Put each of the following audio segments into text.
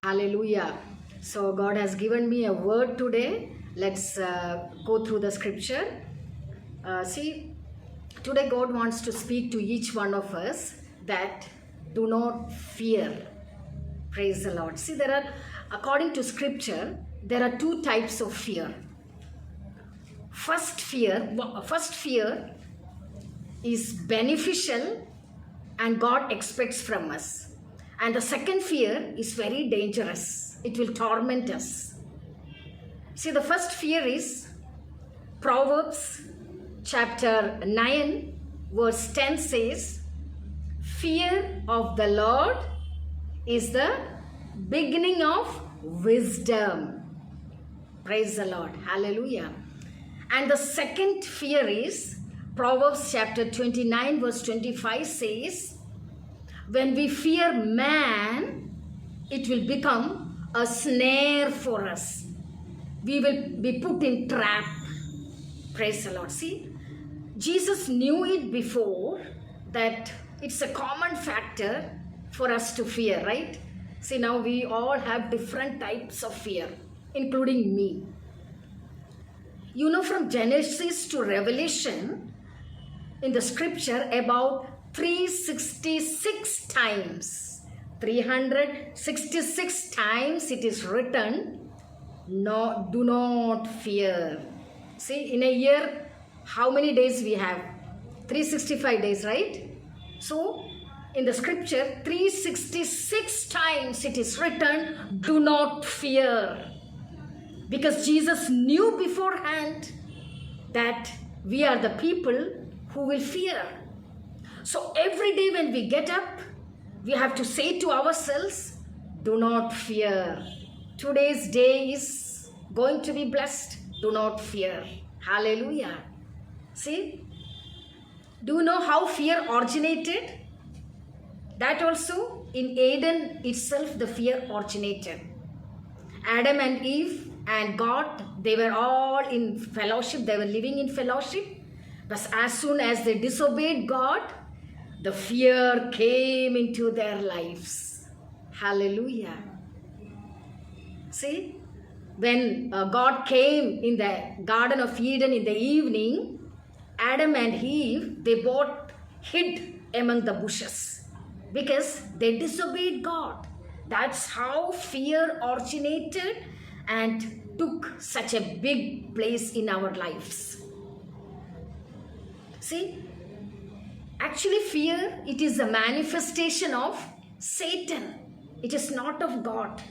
Hallelujah. So, God has given me a word today. Let's go through the scripture. See, today God wants to speak to each one of us that do not fear. Praise the Lord. See, according to scripture, there are two types of fear. First fear is beneficial and God expects from us. And the second fear is very dangerous. It will torment us. See, the first fear is Proverbs chapter 9, verse 10 says, "Fear of the Lord is the beginning of wisdom." Praise the Lord. Hallelujah. And the second fear is Proverbs chapter 29, verse 25 says, "When we fear man, it will become a snare for us. We will be put in trap." Praise the Lord. See, Jesus knew it before that it's a common factor for us to fear, right? See, now we all have different types of fear, including me. You know, from Genesis to Revelation, in the scripture, about 366 times, 366 times it is written, "No, do not fear." See, in a year, how many days we have? 365 days, right? So, in the scripture, 366 times it is written, "Do not fear." Because Jesus knew beforehand that we are the people who will fear. So every day when we get up, we have to say to ourselves, "Do not fear. Today's day is going to be blessed. Do not fear." Hallelujah. See, do you know how fear originated? That also in Eden itself the fear originated. Adam and Eve and God, they were all in fellowship. They were living in fellowship. But as soon as they disobeyed God, the fear came into their lives. Hallelujah. See, when God came in the Garden of Eden in the evening, Adam and Eve, they both hid among the bushes because they disobeyed God. That's how fear originated and took such a big place in our lives. See, actually fear, it is a manifestation of Satan. It is not of God.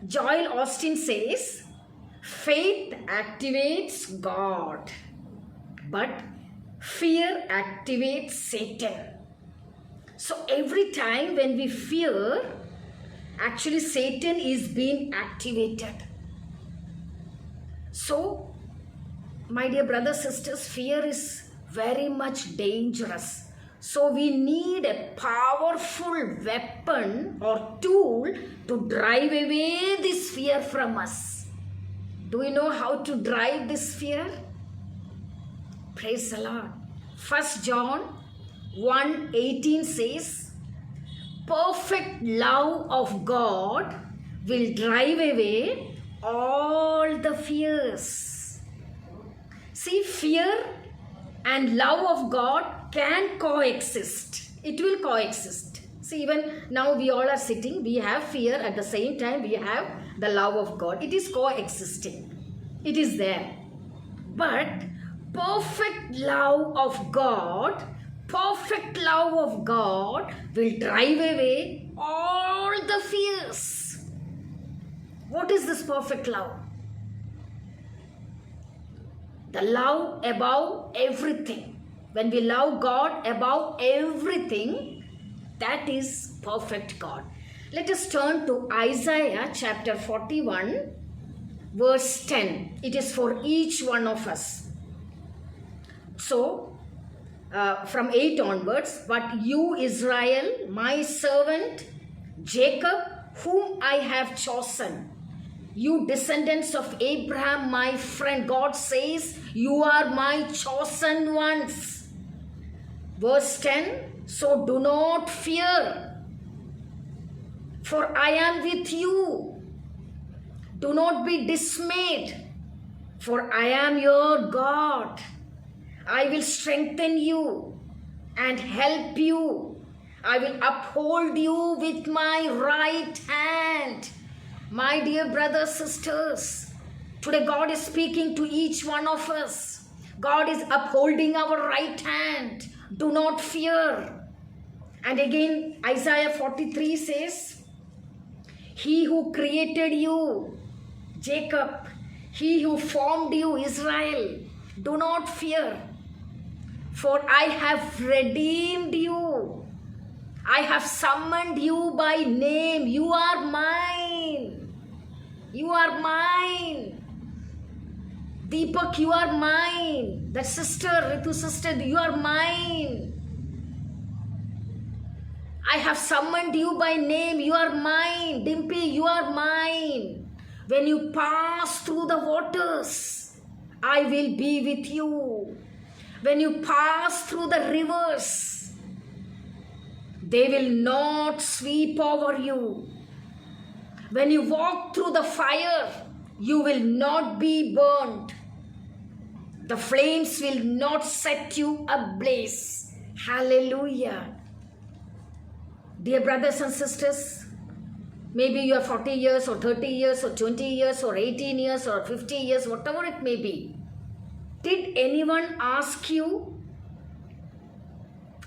Joel Austin says, "Faith activates God, but fear activates Satan." So every time when we fear, actually Satan is being activated. So, my dear brothers, sisters, fear is very much dangerous. So we need a powerful weapon or tool to drive away this fear from us. Do we know how to drive this fear? Praise the Lord. 1 John 1:18 says, "Perfect love of God will drive away all the fears." See, fear and love of God can coexist. It will coexist. See, even now we all are sitting, we have fear, at the same time we have the love of God. It is coexisting. It is there. But perfect love of God will drive away all the fears. What is this perfect love? The love above everything. When we love God above everything, that is perfect God. Let us turn to Isaiah chapter 41, verse 10. It is for each one of us. So, from 8 onwards, "But you, Israel, my servant, Jacob, whom I have chosen, you descendants of Abraham, my friend," God says, "you are my chosen ones." Verse 10, "So do not fear, For I am with you. Do not be dismayed, for I am your God. I will strengthen you and help you. I will uphold you with my right hand. My dear brothers, sisters, today God is speaking to each one of us. God is upholding our right hand. Do not fear. And again, Isaiah 43 says, He who created you, Jacob, He who formed you, Israel, do not fear, for I have redeemed you. I have summoned you by name. You are mine. You are mine. Deepak, you are mine. That sister, Ritu sister, you are mine. I have summoned you by name. You are mine. Dimpy, you are mine. When you pass through the waters, I will be with you. When you pass through the rivers, they will not sweep over you. When you walk through the fire, you will not be burned. The flames will not set you ablaze. Hallelujah. Dear brothers and sisters, maybe you are 40 years or 30 years or 20 years or 18 years or 50 years, whatever it may be. Did anyone ask you,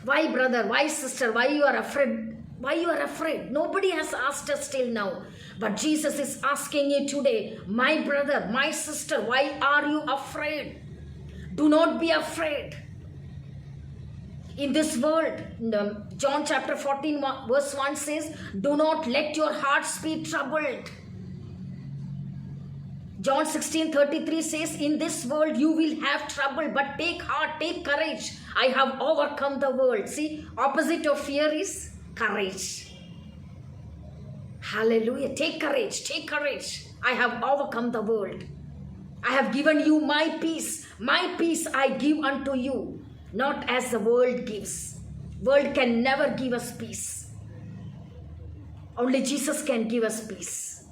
why brother, why sister, why you are afraid? Why you are afraid? Nobody has asked us till now. But Jesus is asking you today, my brother, my sister, why are you afraid? Do not be afraid. In this world, John chapter 14 verse 1 says, do not let your hearts be troubled. John 16:33 says, in this world you will have trouble, but take heart, take courage. I have overcome the world. See, opposite of fear is courage. Hallelujah. Take courage, take courage. I have overcome the world. I have given you my peace. My peace I give unto you. Not as the world gives. World can never give us peace. Only Jesus can give us peace.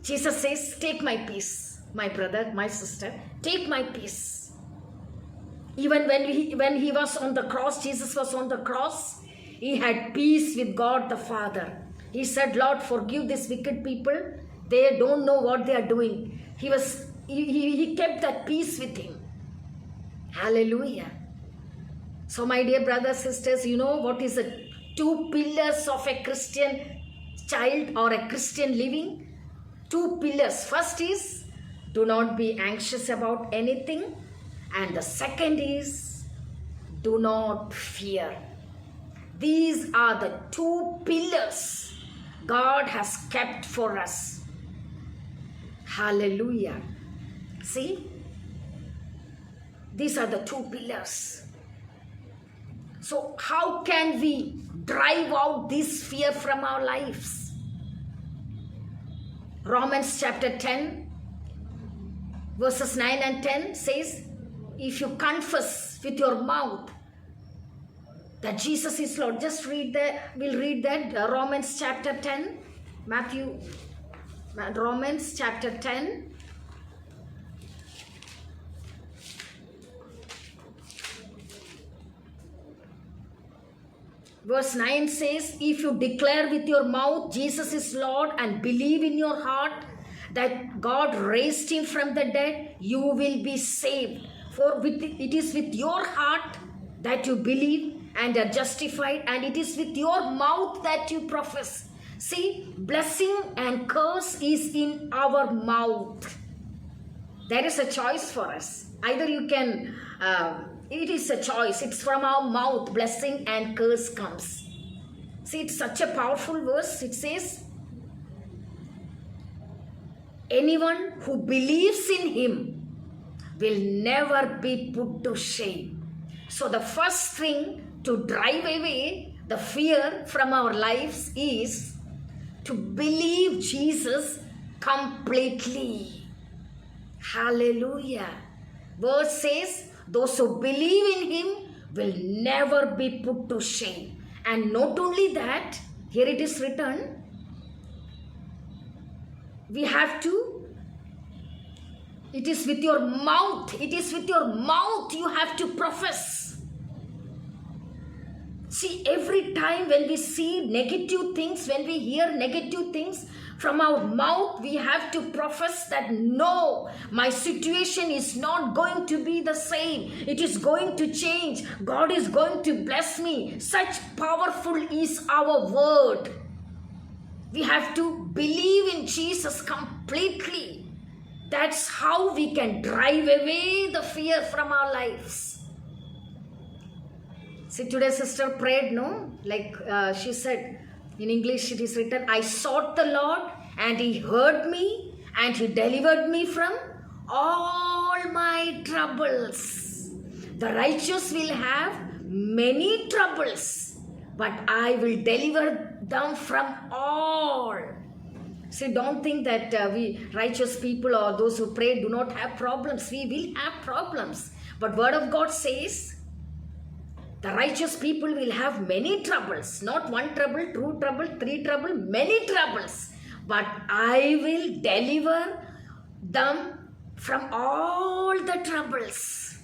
Jesus says, take my peace, my brother, my sister. Take my peace. Even when he was on the cross, Jesus was on the cross, he had peace with God the Father. He said, Lord, forgive these wicked people. They don't know what they are doing. He kept that peace with him. Hallelujah. So my dear brothers, sisters, you know what is the two pillars of a Christian child or a Christian living? Two pillars. First is, do not be anxious about anything. And the second is, do not fear. These are the two pillars God has kept for us. Hallelujah. See? These are the two pillars. So how can we drive out this fear from our lives? Romans chapter 10 verses 9 and 10 says, if you confess with your mouth that Jesus is Lord, just read that, we'll read that, Romans chapter 10, Romans chapter 10, verse 9 says, if you declare with your mouth Jesus is Lord and believe in your heart that God raised him from the dead, you will be saved. For it is with your heart that you believe and are justified, and it is with your mouth that you profess. See, blessing and curse is in our mouth. There is a choice for us. Either you can, it is a choice. It's from our mouth, blessing and curse comes. See, it's such a powerful verse. It says, anyone who believes in him will never be put to shame. So the first thing to drive away the fear from our lives is to believe Jesus completely. Hallelujah. Verse says, those who believe in him will never be put to shame. And not only that, here it is written, We have to, it is with your mouth, it is with your mouth you have to profess. See, every time when we see negative things, when we hear negative things from our mouth, we have to profess that no, my situation is not going to be the same. It is going to change. God is going to bless me. Such powerful is our word. We have to believe in Jesus completely. That's how we can drive away the fear from our lives. See, today sister prayed, no? Like she said, in English it is written, I sought the Lord and he heard me and he delivered me from all my troubles. The righteous will have many troubles, but I will deliver them from all. See, don't think that we righteous people or those who pray do not have problems. We will have problems. But word of God says, the righteous people will have many troubles. Not one trouble, two trouble, three trouble, many troubles. But I will deliver them from all the troubles.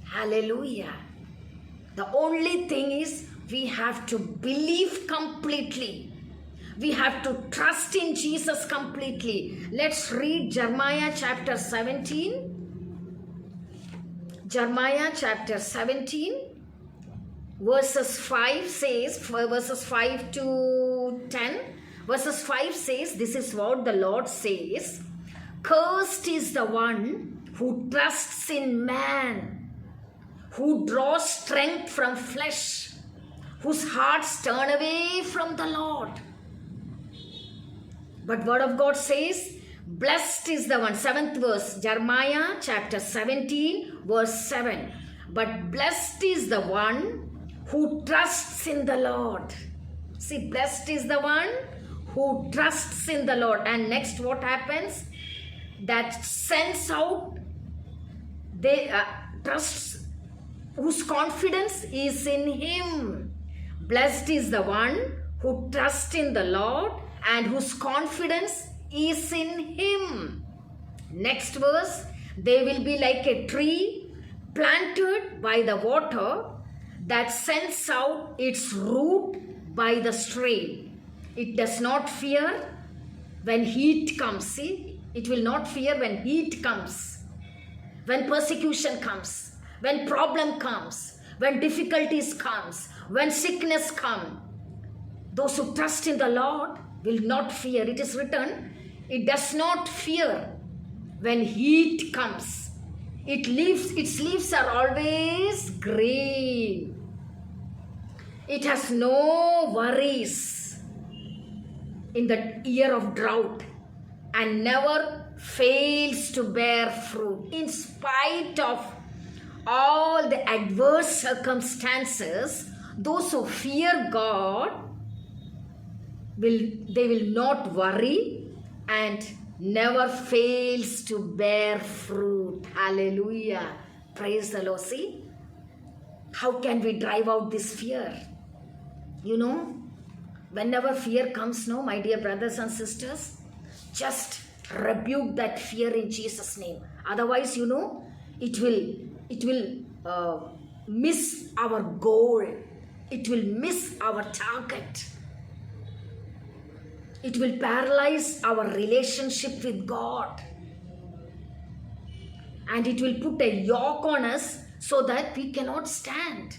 Hallelujah. The only thing is we have to believe completely. We have to trust in Jesus completely. Let's read Jeremiah chapter 17. Jeremiah chapter 17. Verses 5 says, verses 5 to 10, verses 5 says, this is what the Lord says, cursed is the one who trusts in man, who draws strength from flesh, whose hearts turn away from the Lord. But word of God says, blessed is the one, 7th verse, Jeremiah chapter 17, verse 7. But blessed is the one who trusts in the Lord. See, blessed is the one who trusts in the Lord. And next what happens? That sends out, they trusts, whose confidence is in him. Blessed is the one who trusts in the Lord and whose confidence is in him. Next verse, they will be like a tree planted by the water that sends out its root by the stream. It does not fear when heat comes. See, it will not fear when heat comes, when persecution comes, when problem comes, when difficulties comes, when sickness comes. Those who trust in the Lord will not fear. It is written, it does not fear when heat comes. Its leaves are always green. It has no worries in the year of drought and never fails to bear fruit. In spite of all the adverse circumstances, those who fear God, will not worry and never fails to bear fruit. Hallelujah. Praise the Lord. See, how can we drive out this fear? You know, whenever fear comes, no, my dear brothers and sisters, just rebuke that fear in Jesus' name. Otherwise, you know, it will miss our goal. It will miss our target. It will paralyze our relationship with God. And it will put a yoke on us so that we cannot stand.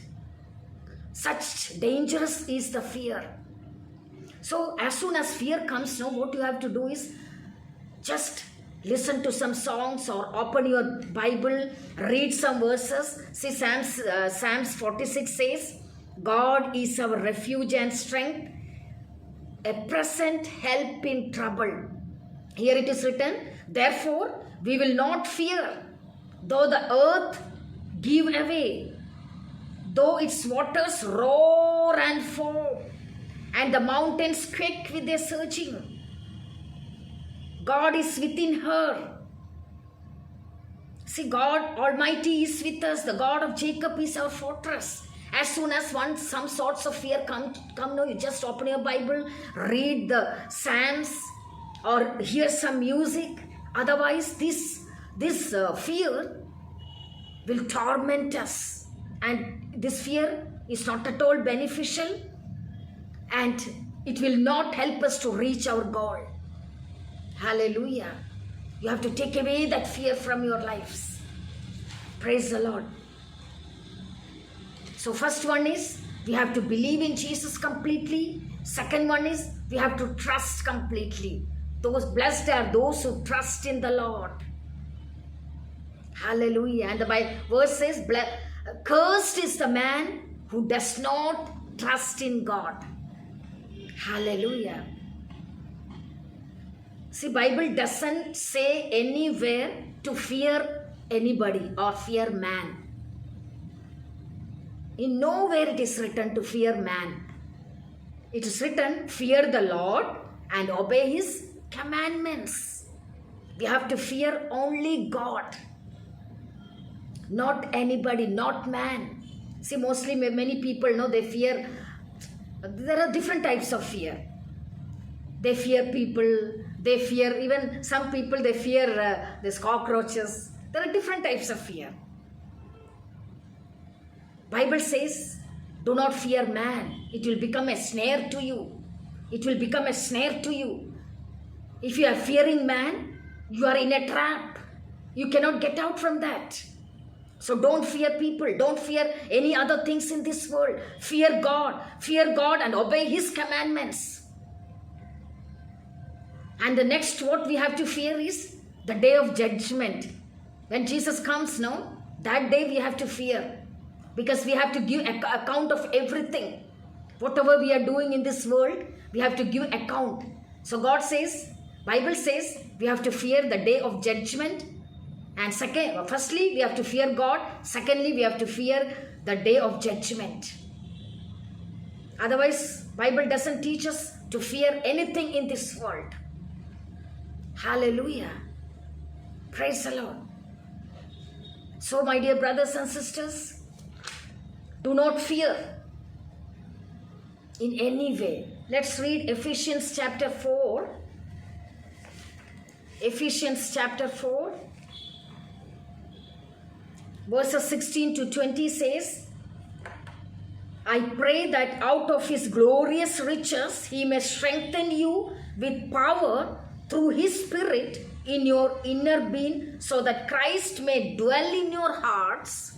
Such dangerous is the fear. So as soon as fear comes, now what you have to do is just listen to some songs or open your Bible, read some verses. See, Psalms 46 says, God is our refuge and strength, a present help in trouble. Here it is written, therefore we will not fear, though the earth give away, though its waters roar and foam, and the mountains quake with their surging. God is within her. See, God Almighty is with us. The God of Jacob is our fortress. As soon as some sorts of fear come, no, you just open your Bible, read the Psalms or hear some music. Otherwise, this fear will torment us, and this fear is not at all beneficial, and it will not help us to reach our goal. Hallelujah. You have to take away that fear from your lives. Praise the Lord. So first one is we have to believe in Jesus completely. Second one is we have to trust completely. Those blessed are those who trust in the Lord. Hallelujah. And the verse says, cursed is the man who does not trust in God. Hallelujah. See, Bible doesn't say anywhere to fear anybody or fear man. In nowhere it is written to fear man. It is written, fear the Lord and obey His commandments. We have to fear only God, not anybody, not man. See, mostly many people know they fear. There are different types of fear. They fear people. They fear even some people. They fear these cockroaches. There are different types of fear. Bible says, do not fear man. It will become a snare to you. It will become a snare to you. If you are fearing man, you are in a trap. You cannot get out from that. So don't fear people. Don't fear any other things in this world. Fear God. Fear God and obey His commandments. And the next what we have to fear is the day of judgment. When Jesus comes now, that day we have to fear. Because we have to give account of everything. Whatever we are doing in this world, we have to give account. So God says, Bible says, we have to fear the day of judgment. And firstly, we have to fear God. Secondly, we have to fear the day of judgment. Otherwise, Bible doesn't teach us to fear anything in this world. Hallelujah. Praise the Lord. So, my dear brothers and sisters, do not fear in any way. Let's read Ephesians chapter 4. Ephesians chapter 4. Verses 16 to 20 says, I pray that out of His glorious riches He may strengthen you with power through His Spirit in your inner being, so that Christ may dwell in your hearts.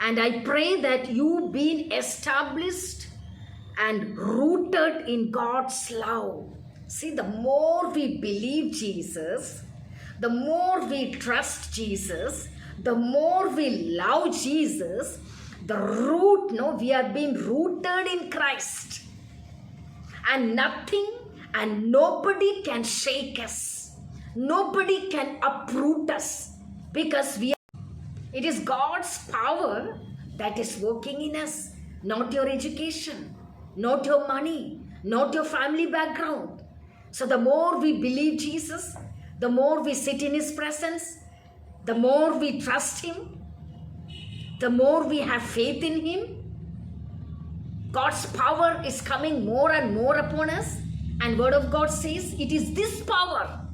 And I pray that you being established and rooted in God's love. See, the more we believe Jesus, the more we trust Jesus, the more we love Jesus, we are being rooted in Christ. And nothing and nobody can shake us. Nobody can uproot us, because it is God's power that is working in us, not your education, not your money, not your family background. So the more we believe Jesus, the more we sit in His presence, the more we trust Him, the more we have faith in Him, God's power is coming more and more upon us. And Word of God says it is this power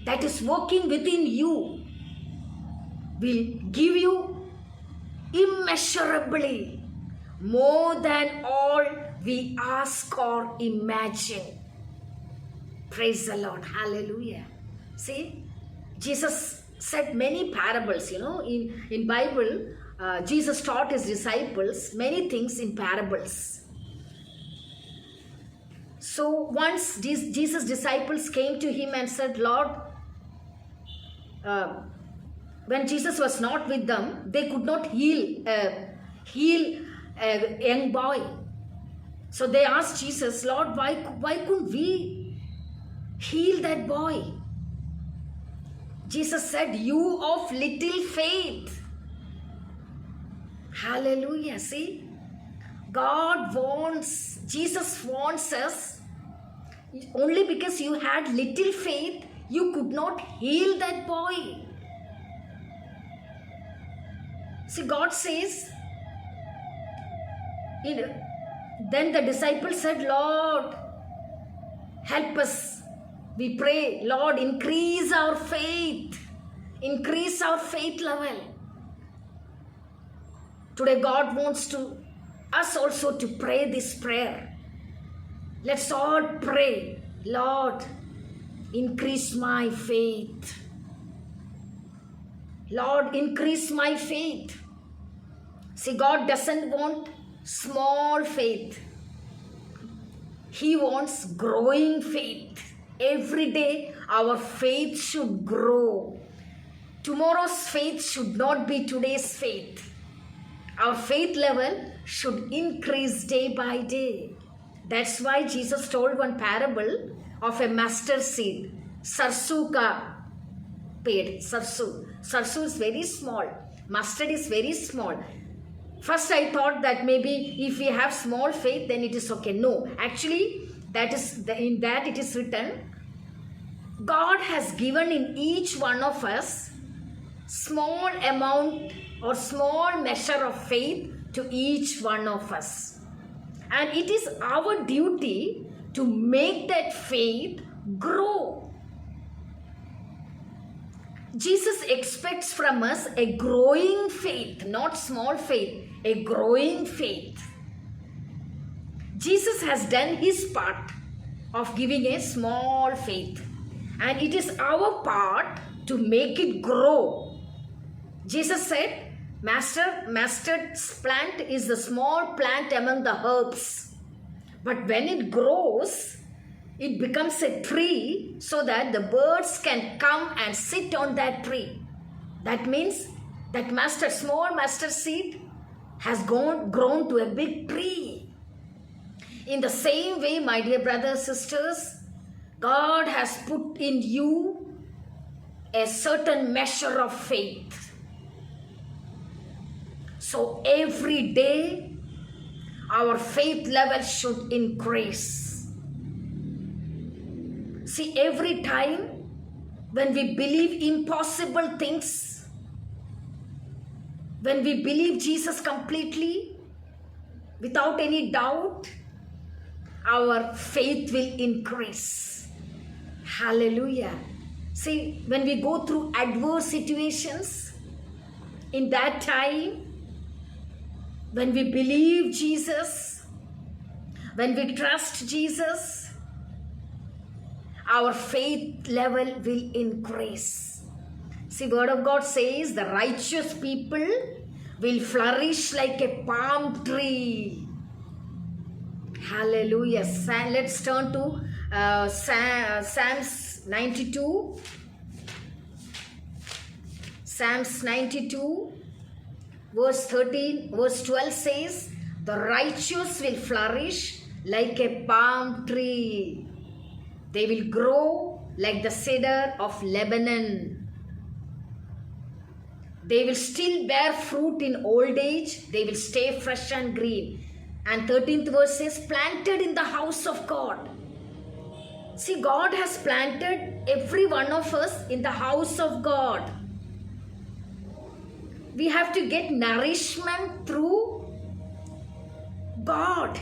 that is working within you will give you immeasurably more than all we ask or imagine. Praise the Lord. Hallelujah. See, Jesus said many parables, in Bible, Jesus taught His disciples many things in parables. So once Jesus' disciples came to Him and said, Lord, when Jesus was not with them, they could not heal a young boy. So they asked Jesus, Lord, why couldn't we heal that boy? Jesus said, you of little faith. Hallelujah. See, Jesus wants us, only because you had little faith, you could not heal that boy. See, God says, then the disciples said, Lord, help us. We pray, Lord, increase our faith. Increase our faith level. Today God wants us also to pray this prayer. Let's all pray, Lord, increase my faith. Lord, increase my faith. See, God doesn't want small faith. He wants growing faith. Every day our faith should grow. Tomorrow's faith should not be today's faith. Our faith level should increase day by day. That's why Jesus told one parable of a mustard seed. Sarsu ka ped. Sarsu. Sarsu is very small. Mustard is very small. First I thought that maybe if we have small faith, then it is okay. No, actually in that it is written, God has given in each one of us small amount or small measure of faith to each one of us. And it is our duty to make that faith grow. Jesus expects from us a growing faith, not small faith, a growing faith. Jesus has done his part of giving a small faith, and it is our part to make it grow. Jesus said, mustard plant is the small plant among the herbs, but when it grows, it becomes a tree so that the birds can come and sit on that tree. That means that small mustard seed has grown to a big tree. In the same way, my dear brothers, sisters, God has put in you a certain measure of faith. So every day, our faith level should increase. See, every time when we believe impossible things, when we believe Jesus completely, without any doubt, our faith will increase. Hallelujah. See, when we go through adverse situations, in that time, when we believe Jesus, when we trust Jesus, our faith level will increase. See, Word of God says the righteous people will flourish like a palm tree. Hallelujah. Let's turn to Psalms 92. Psalms 92, verse 12 says, the righteous will flourish like a palm tree. They will grow like the cedar of Lebanon. They will still bear fruit in old age. They will stay fresh and green. And 13th verse says, planted in the house of God. See, God has planted every one of us in the house of God. We have to get nourishment through God.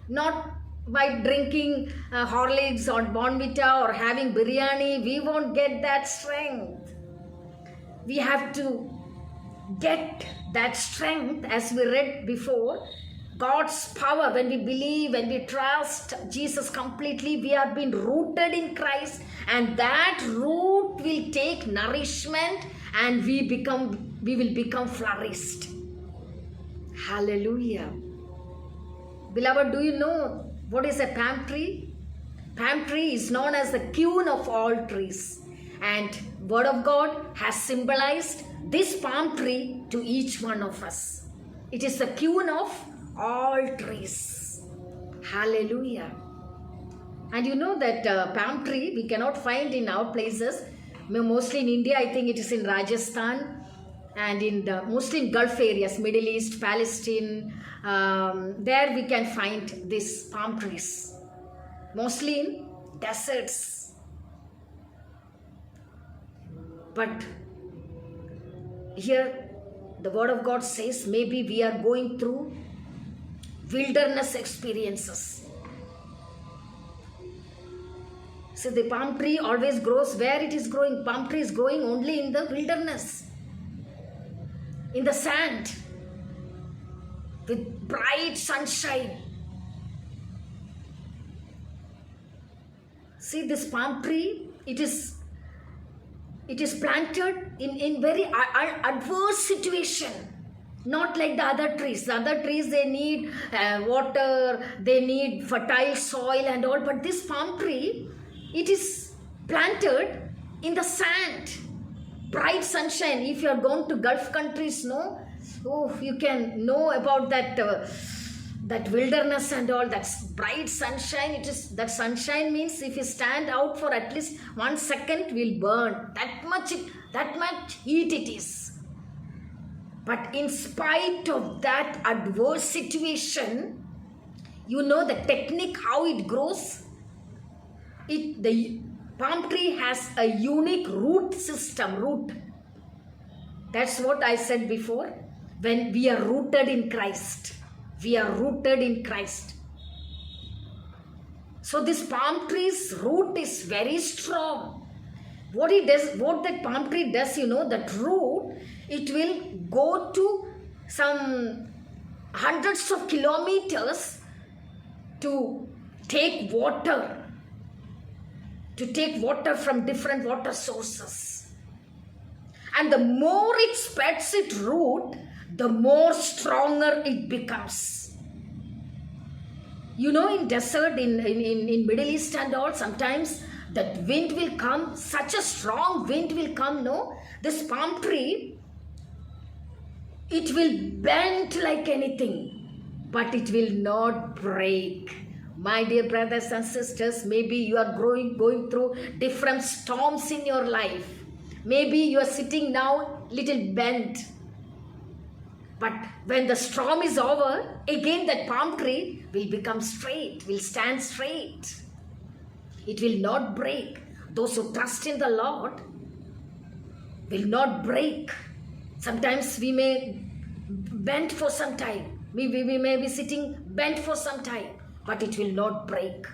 Not by drinking Horlicks or Bonvita or having biryani. We won't get that strength. We have to get that strength, as we read before, God's power. When we believe, when we trust Jesus completely, we have been rooted in Christ, and that root will take nourishment, and we will become flourished. Hallelujah. Beloved, do you know what is a palm tree? Palm tree is known as the queen of all trees, and Word of God has symbolized this palm tree to each one of us. It is the queen of all trees. Hallelujah. And you know that palm tree we cannot find in our places. Mostly in India, I think it is in Rajasthan, and in mostly in Gulf areas, Middle East, Palestine. There we can find these palm trees. Mostly in deserts. But here the Word of God says maybe we are going through wilderness experiences. So the palm tree always grows where it is growing. Palm tree is growing only in the wilderness, in the sand, with bright sunshine. See this palm tree, it is planted in very adverse situation. Not like the other trees. The other trees, they need water, they need fertile soil and all. But this palm tree, it is planted in the sand, bright sunshine. If you are going to Gulf countries, no, oh, you can know about that that wilderness and all. That's bright sunshine. It is that sunshine means if you stand out for at least 1 second, will burn. That much heat it is. But in spite of that adverse situation, you know the technique how it grows. The palm tree has a unique root system. That's what I said before. When we are rooted in Christ, we are rooted in Christ. So this palm tree's root is very strong. What that palm tree does, that root, it will go to some hundreds of kilometers to take water from different water sources. And the more it spreads its root, the more stronger it becomes. In desert, in Middle East and all, sometimes that wind will come, such a strong wind will come, no? This palm tree, it will bend like anything, but it will not break. My dear brothers and sisters, maybe you are going through different storms in your life. Maybe you are sitting now little bent. But when the storm is over, again that palm tree will become straight, will stand straight. It will not break. Those who trust in the Lord will not break. Sometimes we may bend for some time. We may be sitting bent for some time, but it will not break.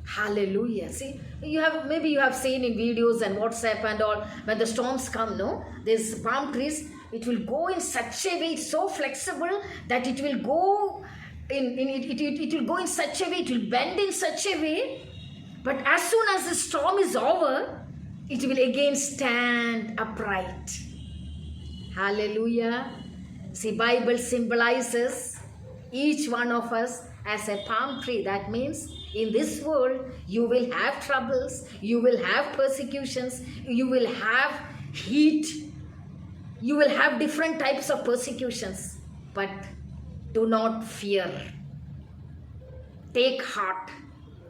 Hallelujah. See, maybe you have seen in videos and WhatsApp and all, when the storms come, no? These palm trees, it will go in such a way, it's so flexible that it will go it will go in such a way, it will bend in such a way. But as soon as the storm is over, it will again stand upright. Hallelujah. See, Bible symbolizes each one of us as a palm tree. That means in this world, you will have troubles, you will have persecutions, you will have heat, you will have different types of persecutions. But do not fear. Take heart.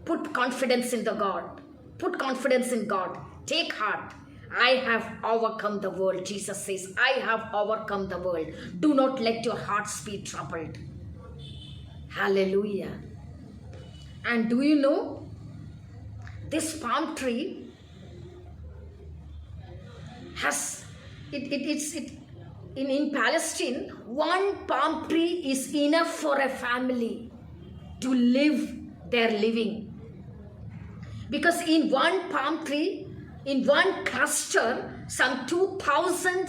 Put confidence in the God. Put confidence in God. Take heart. I have overcome the world. Jesus says, I have overcome the world. Do not let your hearts be troubled. Hallelujah. And do you know, this palm tree has, in Palestine, one palm tree is enough for a family to live their living. Because in one palm tree, in one cluster, some 2,000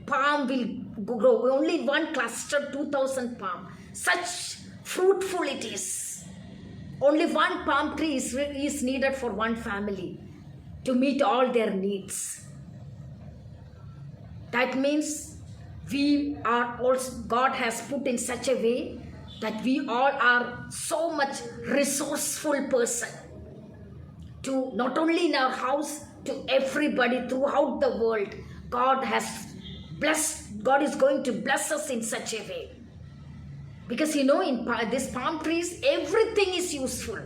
palm will grow. Only in one cluster, 2,000 palm. Such fruitful it is. Only one palm tree is needed for one family to meet all their needs. That means we are also, God has put in such a way that we all are so much resourceful person. To not only in our house, to everybody throughout the world. God is going to bless us in such a way. Because in these palm trees, everything is useful.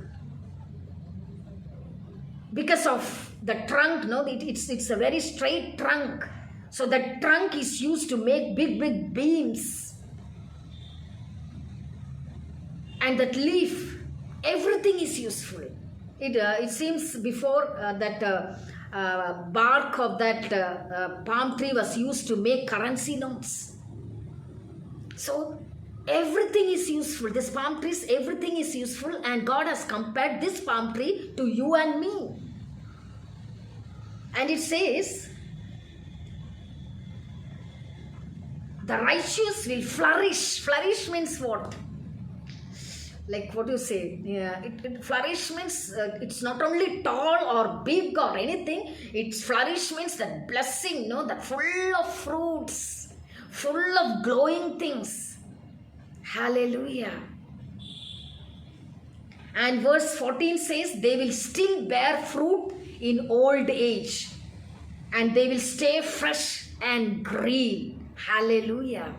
Because of the trunk, it's a very straight trunk. So the trunk is used to make big beams. And that leaf, everything is useful. It seems before that bark of that palm tree was used to make currency notes. So Everything is useful. This palm trees, everything is useful, and God has compared this palm tree to you and me. And it says, the righteous will flourish. Flourish means what? Like what you say, yeah, it flourish means it's not only tall or big or anything. It's flourish means that blessing, no, that full of fruits, full of glowing things. Hallelujah. And verse 14 says, they will still bear fruit in old age, and they will stay fresh and green. Hallelujah.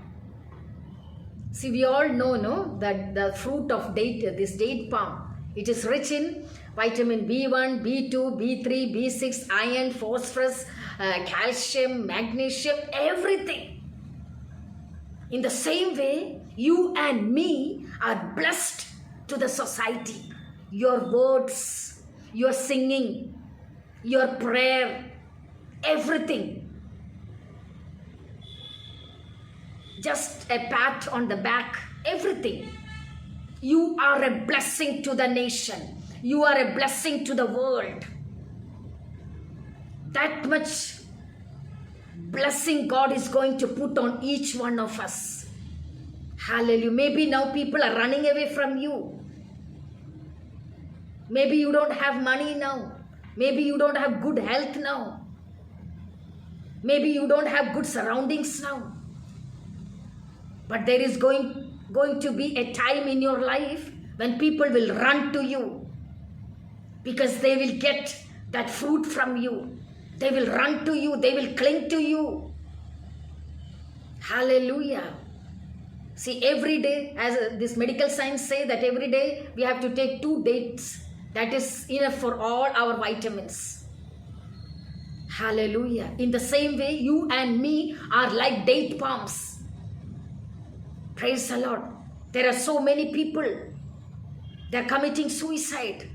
See, we all know, no, that the fruit of this date palm, it is rich in vitamin B1, B2, B3, B6, iron, phosphorus, calcium, magnesium, everything. In the same way, you and me are blessed to the society. Your words, your singing, your prayer, everything. Just a pat on the back, everything. You are a blessing to the nation. You are a blessing to the world. That much blessing God is going to put on each one of us. Hallelujah. Maybe now people are running away from you. Maybe you don't have money now. Maybe you don't have good health now. Maybe you don't have good surroundings now. But there is going to be a time in your life when people will run to you, because they will get that fruit from you. They will run to you. They will cling to you. Hallelujah. See, every day, as this medical science say, that every day we have to take 2 dates. That is enough for all our vitamins. Hallelujah. In the same way, you and me are like date palms. Praise the Lord. There are so many people. They are committing suicide.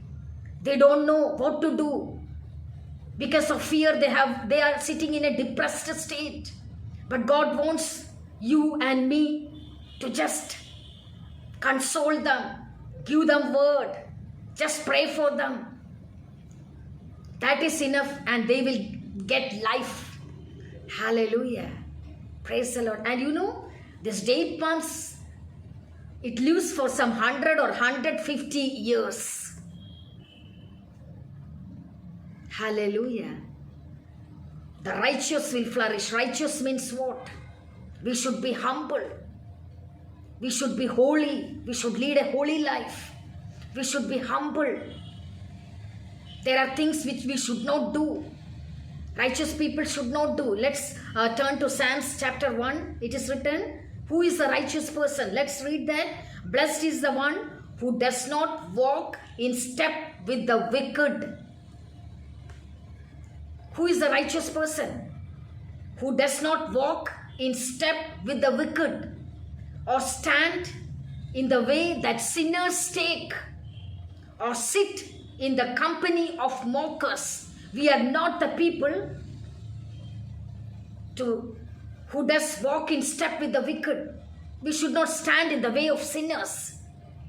They don't know what to do. Because of fear, they are sitting in a depressed state. But God wants you and me to just console them, give them word, just pray for them. That is enough, and they will get life. Hallelujah. Praise the Lord. And you know, this date palms, it lives for some 100 or 150 years. Hallelujah. The righteous will flourish. Righteous means what? We should be humble. We should be holy. We should lead a holy life. We should be humble. There are things which we should not do. Righteous people should not do. Let's turn to Psalms chapter 1. It is written, who is the righteous person? Let's read that. Blessed is the one who does not walk in step with the wicked. Who is the righteous person? Who does not walk in step with the wicked, or stand in the way that sinners take, or sit in the company of mockers. We are not the people who does walk in step with the wicked. We should not stand in the way of sinners.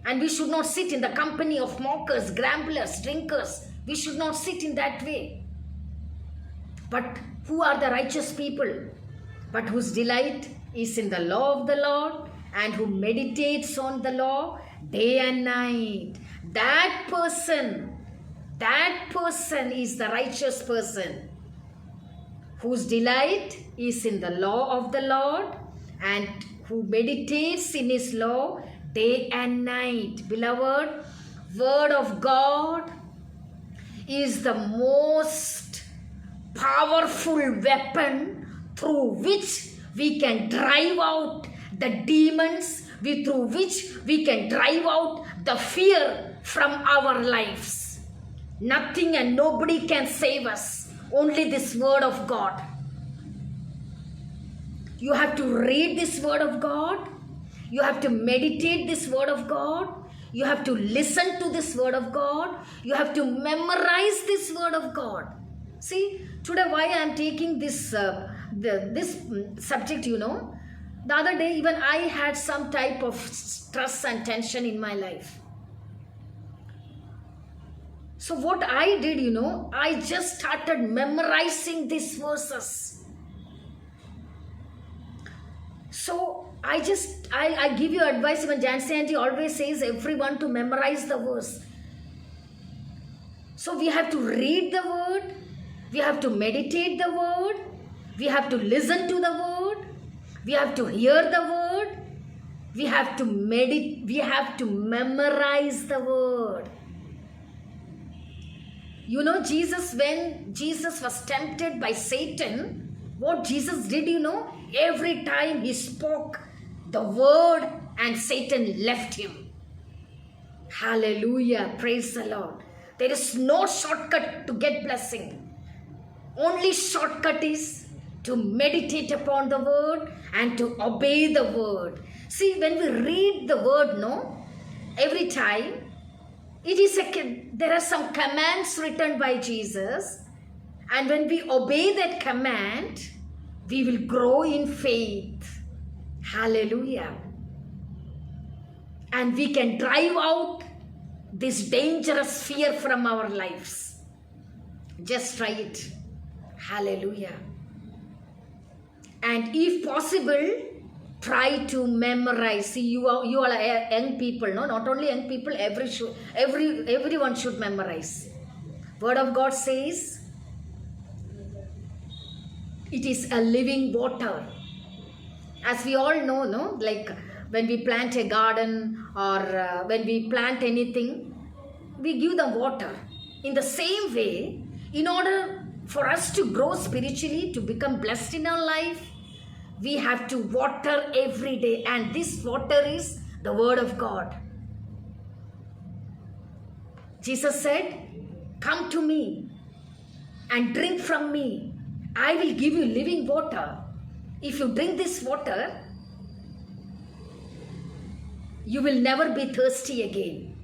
And we should not sit in the company of mockers, grumblers, drinkers. We should not sit in that way. But who are the righteous people? But whose delight is in the law of the Lord, and who meditates on the law day and night. That person is the righteous person, whose delight is in the law of the Lord, and who meditates in his law day and night. Beloved, word of God is the most powerful weapon through which we can drive out the demons, through which we can drive out the fear from our lives. Nothing and nobody can save us. Only this word of God. You have to read this word of God. You have to meditate this word of God. You have to listen to this word of God. You have to memorize this word of God. See, today why I am taking this this subject, The other day, even I had some type of stress and tension in my life. So what I did, I just started memorizing these verses. So I give you advice. Even Jansi Aunty always says everyone to memorize the verse. So we have to read the word, we have to meditate the word, we have to listen to the word, we have to hear the word, we have to memorize the word. When Jesus was tempted by Satan, what Jesus did, every time he spoke the word and Satan left him. Hallelujah. Praise the Lord. There is no shortcut to get blessing. Only shortcut is to meditate upon the word and to obey the word. See, when we read the word, every time, there are some commands written by Jesus, and when we obey that command, we will grow in faith. Hallelujah. And we can drive out this dangerous fear from our lives. Just try it. Hallelujah. And if possible, try to memorize. See, you are young people, no? Not only young people, everyone should memorize. Word of God says, it is a living water. As we all know, no? Like when we plant a garden or when we plant anything, we give them water. In the same way, in order for us to grow spiritually, to become blessed in our life, we have to water every day, and this water is the word of God. Jesus said, "Come to me and drink from me. I will give you living water. If you drink this water, you will never be thirsty again."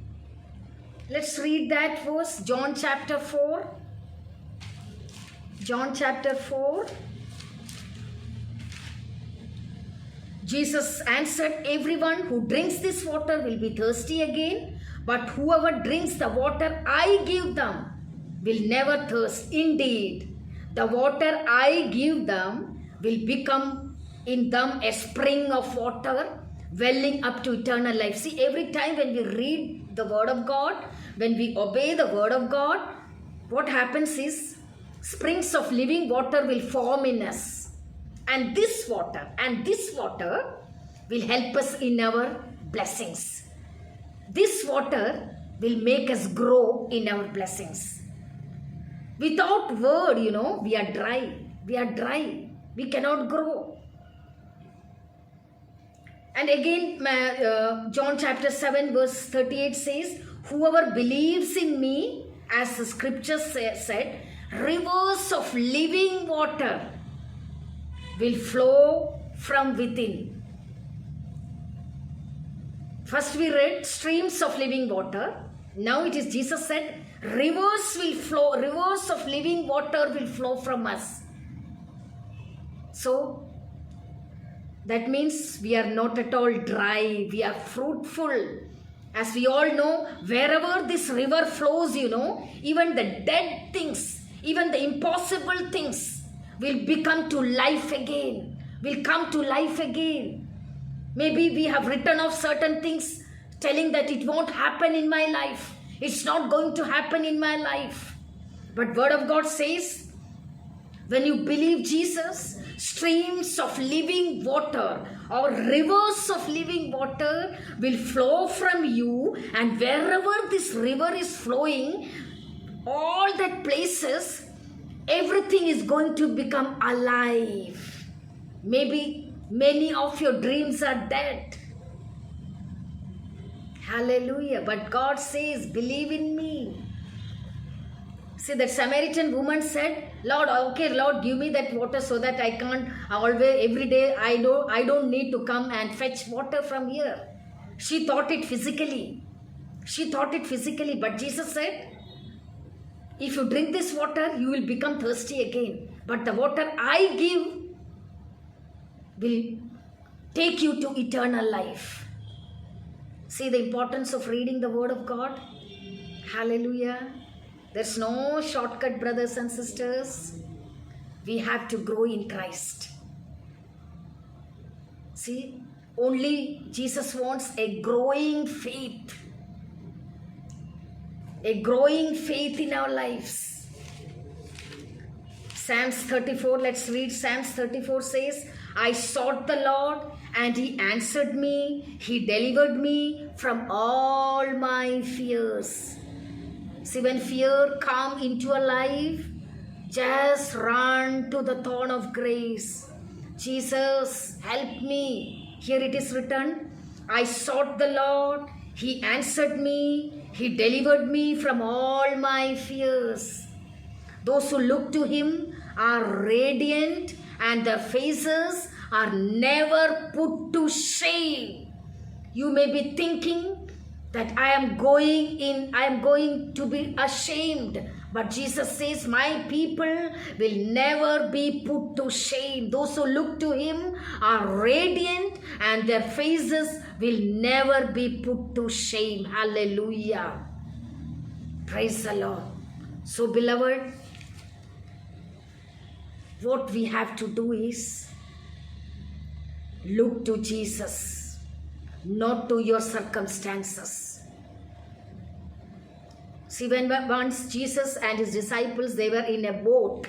Let's read that verse, John chapter 4. John chapter 4. Jesus answered, "Everyone who drinks this water will be thirsty again, but whoever drinks the water I give them will never thirst. Indeed, the water I give them will become in them a spring of water welling up to eternal life." See, every time when we read the word of God, when we obey the word of God, what happens is springs of living water will form in us. And this water will help us in our blessings. This water will make us grow in our blessings. Without word, we are dry. We are dry. We cannot grow. And again, John chapter 7 verse 38 says, "Whoever believes in me," as the scripture said, "rivers of living water will flow from within." First we read streams of living water. Now it is Jesus said, rivers of living water will flow from us. So that means we are not at all dry, we are fruitful. As we all know, wherever this river flows, even the dead things, even the impossible things will become to life again, will come to life again. Maybe we have written off certain things, telling that it won't happen in my life. It's not going to happen in my life. But word of God says, when you believe Jesus, streams of living water or rivers of living water will flow from you, and wherever this river is flowing, all that places, everything is going to become alive. Maybe many of your dreams are dead. Hallelujah. But God says, "Believe in me." See, that Samaritan woman said, "Lord, Lord, give me that water so that I can't every day, I don't need to come and fetch water from here." She thought it physically. But Jesus said, "If you drink this water, you will become thirsty again. But the water I give will take you to eternal life. See the importance of reading the Word of God. Hallelujah. There's no shortcut, brothers and sisters. We have to grow in Christ. See, only Jesus wants a growing faith. A growing faith in our lives. Psalms 34, let's read. Psalms 34 says, I sought the Lord and He answered me. He delivered me from all my fears. See, when fear comes into a life, just run to the throne of grace. Jesus, help me. Here it is written, I sought the Lord. He answered me. He delivered me from all my fears. Those who look to Him are radiant and their faces are never put to shame. You may be thinking that I am going to be ashamed. But Jesus says, my people will never be put to shame. Those who look to Him are radiant and their faces will never be put to shame. Hallelujah. Praise the Lord. So, beloved, what we have to do is look to Jesus, not to your circumstances. See, when once Jesus and His disciples, they were in a boat.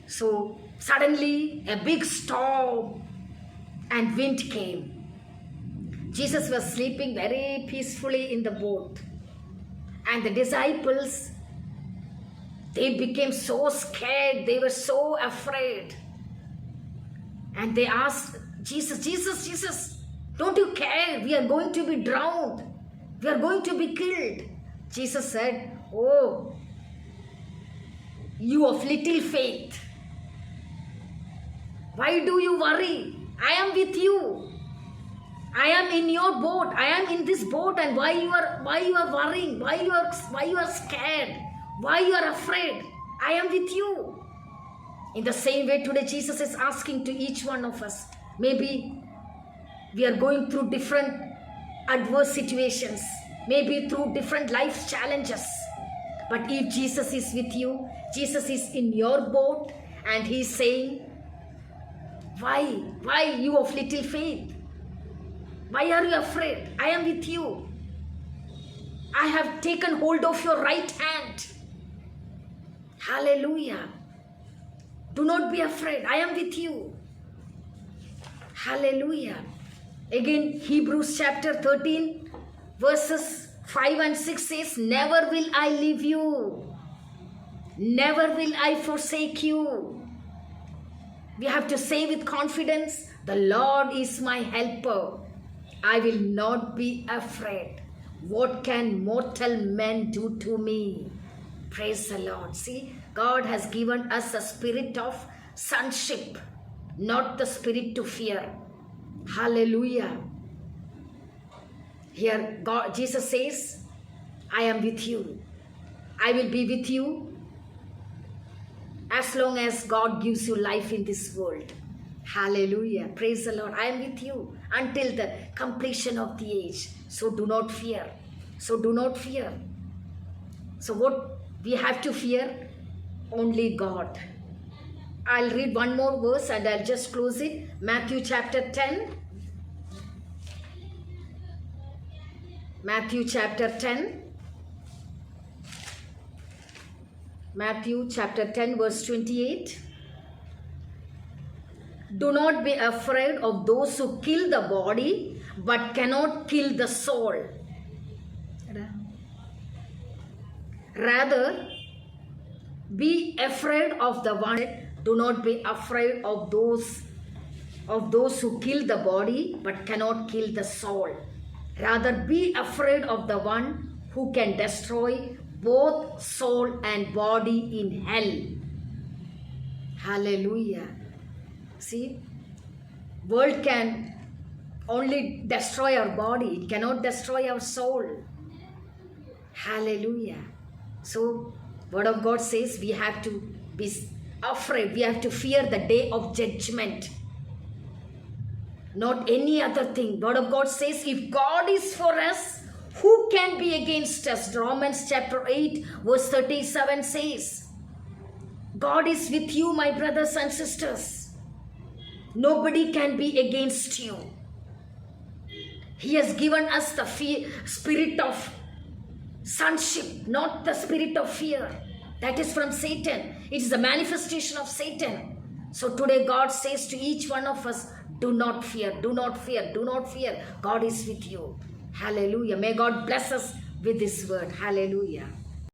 So suddenly a big storm and wind came. Jesus was sleeping very peacefully in the boat. And the disciples, they became so scared. They were so afraid. And they asked Jesus, Jesus, don't you care? We are going to be drowned. We are going to be killed. Jesus said, oh, you of little faith. Why do you worry? I am with you. I am in your boat. I am in this boat. And why you are worrying? Why you are scared? Why you are afraid? I am with you. In the same way, today Jesus is asking to each one of us. Maybe we are going through different adverse situations. Maybe through different life challenges. But if Jesus is with you, Jesus is in your boat, and He is saying, why you of little faith? Why are you afraid? I am with you. I have taken hold of your right hand. Hallelujah. Do not be afraid. I am with you. Hallelujah. Again, Hebrews chapter 13, verses 5 and 6 says, never will I leave you. Never will I forsake you. We have to say with confidence, the Lord is my helper. I will not be afraid. What can mortal men do to me? Praise the Lord. See, God has given us a spirit of sonship, not the spirit to fear. Hallelujah. Here Jesus says, I am with you. I will be with you as long as God gives you life in this world. Hallelujah. Praise the Lord. I am with you until the completion of the age. So do not fear. So do not fear. So what we have to fear? Only God. I'll read one more verse and I'll just close it. Matthew chapter 10. Matthew chapter 10. Matthew chapter 10 verse 28. Do not be afraid of those who kill the body but cannot kill the soul. Rather, be afraid of the one. Do not be afraid of those who kill the body but cannot kill the soul. Rather, be afraid of the one who can destroy both soul and body in hell. Hallelujah. See, world can only destroy our body. It cannot destroy our soul. Hallelujah. So, Word of God says we have to be afraid. We have to fear the day of judgment. not any other thing. Word of God says, if God is for us, who can be against us? Romans chapter 8 verse 37 says, God is with you, my brothers and sisters. Nobody can be against you. He has given us the spirit of sonship, not the spirit of fear. That is from Satan. It is a manifestation of Satan. So today God says to each one of us, do not fear, do not fear, do not fear. God is with you. Hallelujah. May God bless us with this word. Hallelujah.